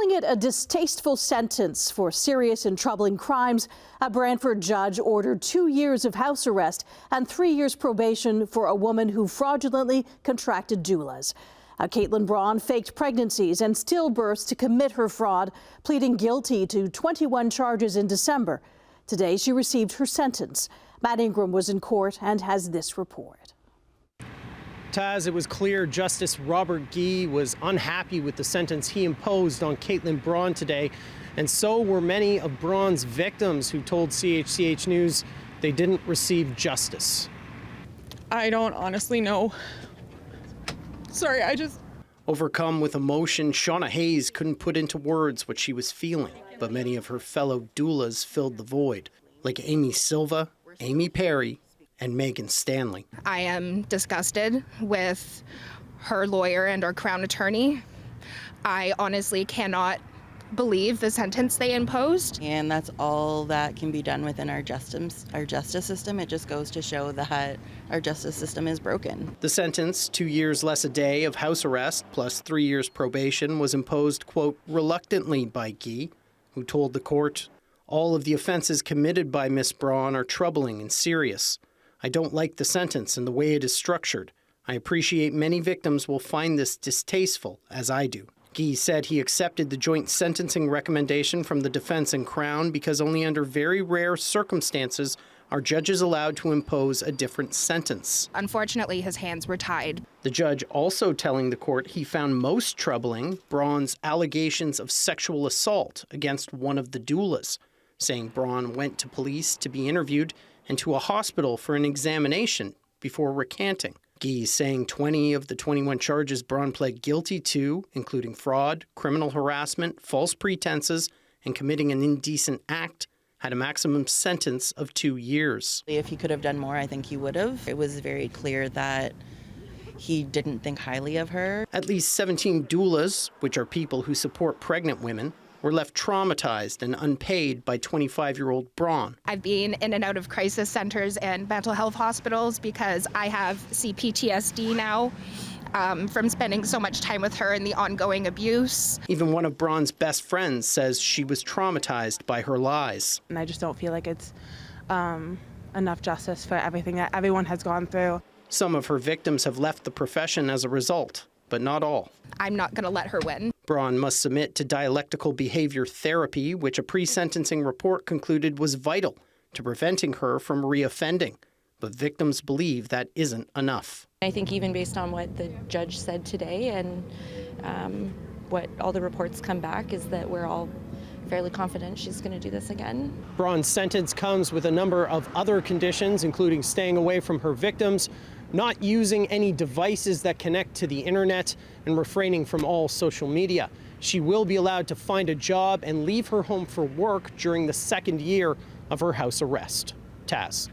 calling it a distasteful sentence for serious and troubling crimes. A Brantford judge ordered 2 years of house arrest and 3 years probation for a woman who fraudulently contracted doulas. Kaitlyn Braun faked pregnancies and stillbirths to commit her fraud, pleading guilty to 21 charges in December. Today, she received her sentence. Matt Ingram was in court and has this report. Taz, it was clear Justice Robert Guy was unhappy with the sentence he imposed on Kaitlyn Braun today, and so were many of Braun's victims who told CHCH News they didn't receive justice. I don't honestly know. Sorry, Overcome with emotion, Shauna Hayes couldn't put into words what she was feeling, but many of her fellow doulas filled the void, like Amy Silva, Amy Perry, and Maighen Stanley. I am disgusted with her lawyer and our Crown attorney. I honestly cannot believe the sentence they imposed. And that's all that can be done within our justice system. It just goes to show that our justice system is broken. The sentence, 2 years less a day of house arrest plus 3 years probation, was imposed, quote, reluctantly by Guy, who told the court, "All of the offences committed by Miss Braun are troubling and serious. I don't like the sentence and the way it is structured. I appreciate many victims will find this distasteful, as I do." Guy said he accepted the joint sentencing recommendation from the defense and Crown because only under very rare circumstances are judges allowed to impose a different sentence. Unfortunately, his hands were tied. The judge also telling the court he found most troubling Braun's allegations of sexual assault against one of the doulas, saying Braun went to police to be interviewed and to a hospital for an examination before recanting. Guy saying 20 of the 21 charges Braun pled guilty to, including fraud, criminal harassment, false pretenses, and committing an indecent act, had a maximum sentence of 2 years. If he could have done more, I think he would have. It was very clear that he didn't think highly of her. At least 17 doulas, which are people who support pregnant women, were left traumatized and unpaid by 25-year-old Braun. I've been in and out of crisis centers and mental health hospitals because I have CPTSD now from spending so much time with her and the ongoing abuse. Even one of Braun's best friends says she was traumatized by her lies. And I just don't feel like it's enough justice for everything that everyone has gone through. Some of her victims have left the profession as a result, but not all. I'm not going to let her win. Braun must submit to dialectical behavior therapy, which a pre-sentencing report concluded was vital to preventing her from reoffending. But victims believe that isn't enough. I think even based on what the judge said today and what all the reports come back is that we're all fairly confident she's going to do this again. Braun's sentence comes with a number of other conditions, including staying away from her victims, not using any devices that connect to the internet, and refraining from all social media. She will be allowed to find a job and leave her home for work during the second year of her house arrest. Taz.